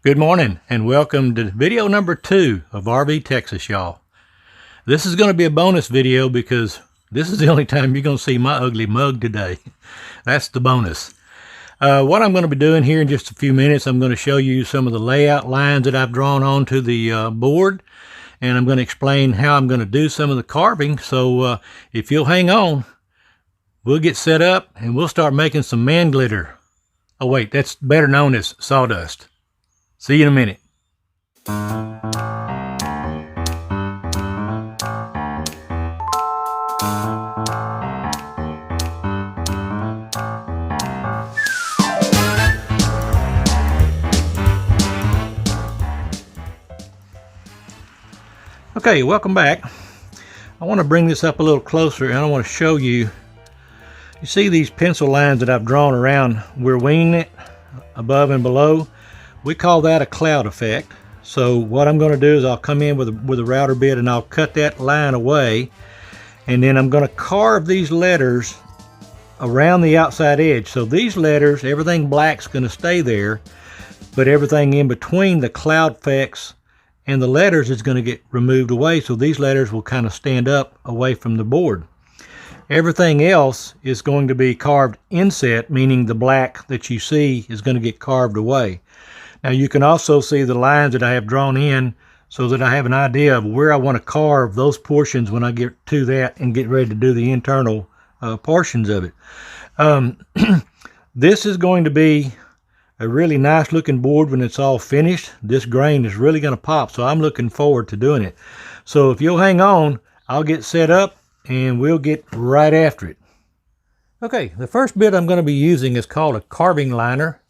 Good morning and welcome to video number 2 of RV Texas, y'all. This is going to be a bonus video because this is the only time you're going to see my ugly mug today. That's the bonus. What I'm going to be doing here in just a few minutes, I'm going to show you some of the layout lines that I've drawn onto the board, and I'm going to explain how I'm going to do some of the carving. So if you'll hang on, we'll get set up and we'll start making some man glitter. Oh wait, that's better known as sawdust. See you in a minute. Okay, welcome back. I want to bring this up a little closer and I want to show you. You see these pencil lines that I've drawn around? We're winging it above and below. We call that a cloud effect. So what I'm going to do is I'll come in with a router bit and I'll cut that line away, and then I'm going to carve these letters around the outside edge. So these letters, everything black's going to stay there, but everything in between the cloud effects and the letters is going to get removed away, so these letters will kind of stand up away from the board. Everything else is going to be carved inset, meaning the black that you see is going to get carved away. Now you can also see the lines that I have drawn in so that I have an idea of where I want to carve those portions when I get to that and get ready to do the internal portions of it. This is going to be a really nice looking board when it's all finished. This grain is really going to pop, so I'm looking forward to doing it. So if you'll hang on, I'll get set up and we'll get right after it. Okay, the first bit I'm going to be using is called a carving liner.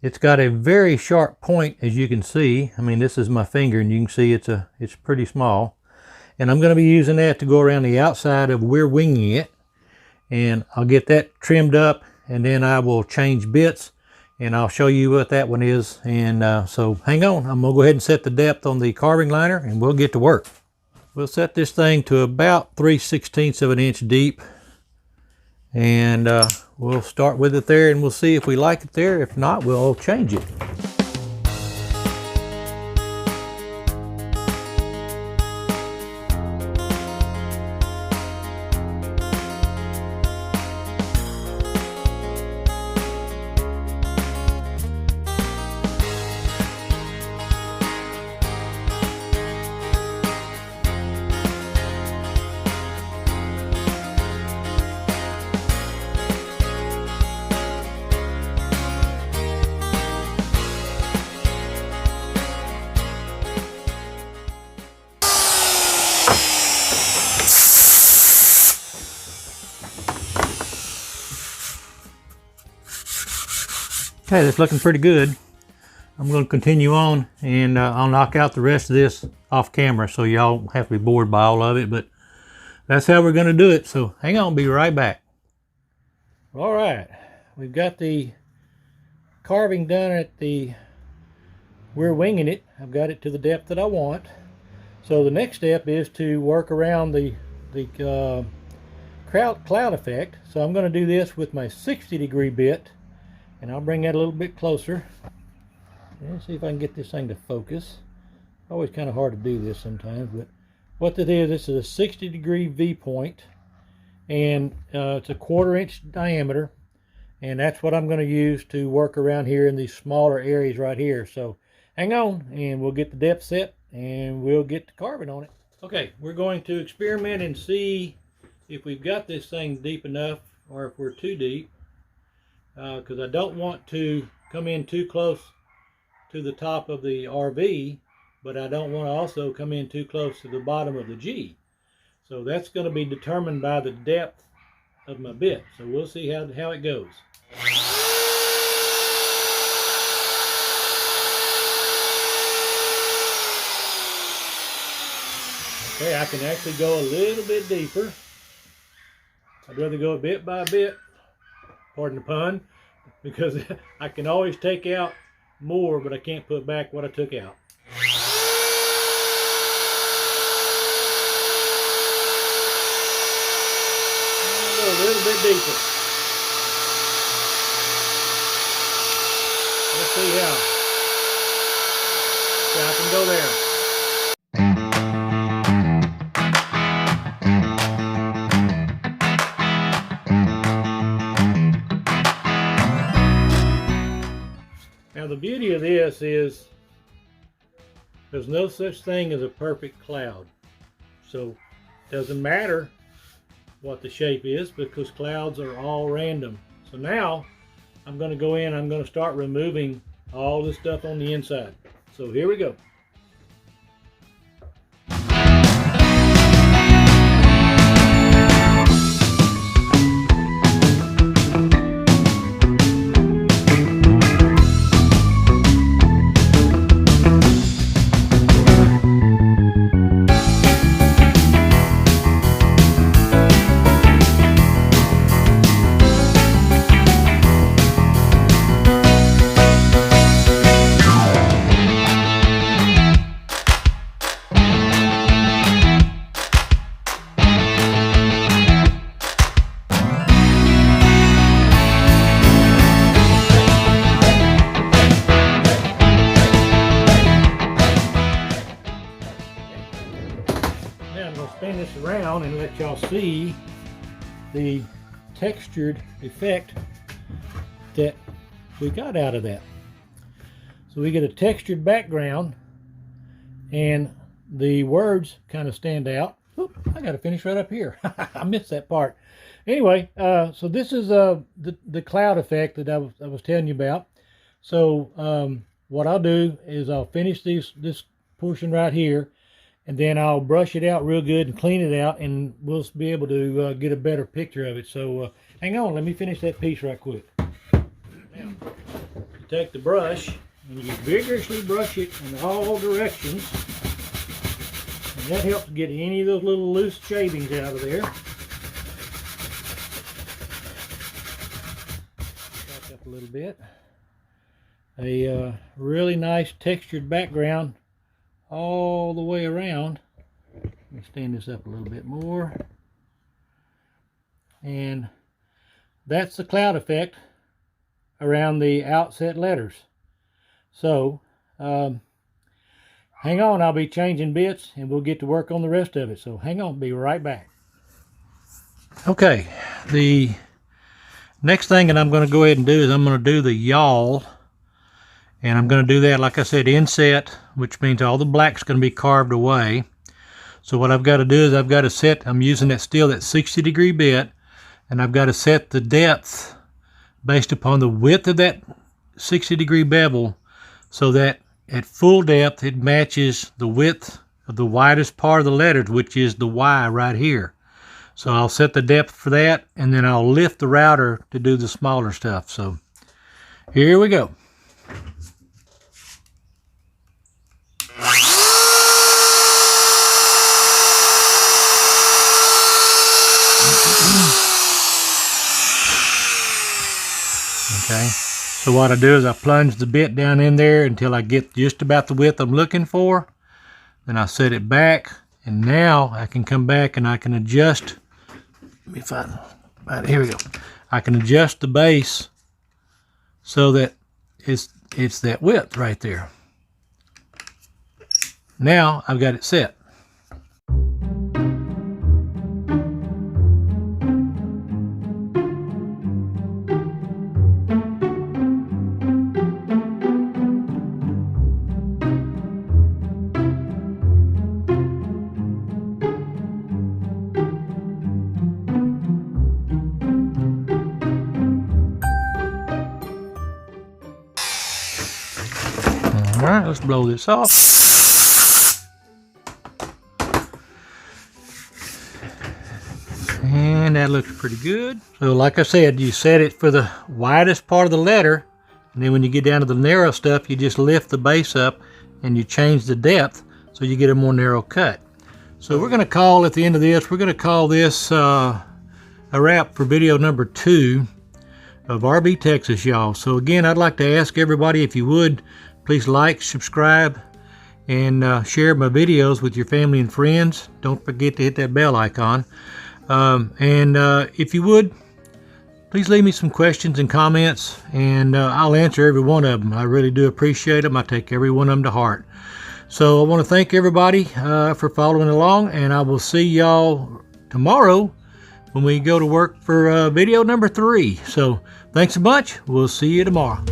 It's got a very sharp point, as you can see. I mean, this is my finger and you can see it's pretty small. And I'm going to be using that to go around the outside of we're winging it. And I'll get that trimmed up and then I will change bits and I'll show you what that one is. And so hang on, I'm going to go ahead and set the depth on the carving liner and we'll get to work. We'll set this thing to about 3/16 of an inch deep. And we'll start with it there and we'll see if we like it there. If not, we'll change it. Okay, that's looking pretty good. I'm going to continue on and I'll knock out the rest of this off camera so y'all don't have to be bored by all of it, but that's how we're going to do it. So hang on, be right back. All right, we've got the carving done at we're winging it. I've got it to the depth that I want. So the next step is to work around the cloud effect. So I'm going to do this with my 60-degree bit. And I'll bring that a little bit closer. And see if I can get this thing to focus. Always kind of hard to do this sometimes, but what this is a 60-degree V-point, and it's a 1/4 inch diameter, and that's what I'm going to use to work around here in these smaller areas right here. So hang on, and we'll get the depth set, and we'll get to carving on it. Okay, we're going to experiment and see if we've got this thing deep enough or if we're too deep. Because I don't want to come in too close to the top of the RV, but I don't want to also come in too close to the bottom of the G. So that's going to be determined by the depth of my bit. So we'll see how it goes. Okay, I can actually go a little bit deeper. I'd rather go bit by bit. Pardon the pun, because I can always take out more, but I can't put back what I took out. I'll go a little bit deeper. Let's see how. Now the beauty of this is there's no such thing as a perfect cloud. So it doesn't matter what the shape is because clouds are all random. So now I'm going to go in, I'm going to start removing all the stuff on the inside. So here we go. Spin this around and let y'all see the textured effect that we got out of that. So we get a textured background and the words kind of stand out. Oop, I got to finish right up here. I missed that part. Anyway, so this is the cloud effect that I was telling you about. So what I'll do is I'll finish this portion right here, and then I'll brush it out real good and clean it out, and we'll be able to get a better picture of it. So hang on, let me finish that piece right quick. Now, you take the brush and you vigorously brush it in all directions, and that helps get any of those little loose shavings out of there. Back up a little bit. A really nice textured background all the way around. Let me stand this up a little bit more. And that's the cloud effect around the outset letters. So hang on, I'll be changing bits and we'll get to work on the rest of it. So hang on, be right back. Okay, the next thing that I'm going to go ahead and do is I'm going to do the y'all. And I'm going to do that, like I said, inset, which means all the black's going to be carved away. So what I've got to do is I've got to set, I'm using that 60-degree bit, and I've got to set the depth based upon the width of that 60-degree bevel so that at full depth it matches the width of the widest part of the letters, which is the Y right here. So I'll set the depth for that, and then I'll lift the router to do the smaller stuff. So here we go. Okay, so what I do is I plunge the bit down in there until I get just about the width I'm looking for. Then I set it back, and now I can come back and I can adjust. Let me find, right, here we go. I can adjust the base so that it's that width right there. Now I've got it set. Alright, let's blow this off. And that looks pretty good. So like I said, you set it for the widest part of the letter, and then when you get down to the narrow stuff, you just lift the base up and you change the depth so you get a more narrow cut. So we're going to call, at the end of this, we're going to call this a wrap for video number 2 of RVTexasY'all. So again, I'd like to ask everybody, if you would, please like, subscribe, and share my videos with your family and friends. Don't forget to hit that bell icon. If you would, please leave me some questions and comments, and I'll answer every one of them. I really do appreciate them. I take every one of them to heart. So I want to thank everybody for following along, and I will see y'all tomorrow when we go to work for video number 3. So thanks a bunch. We'll see you tomorrow.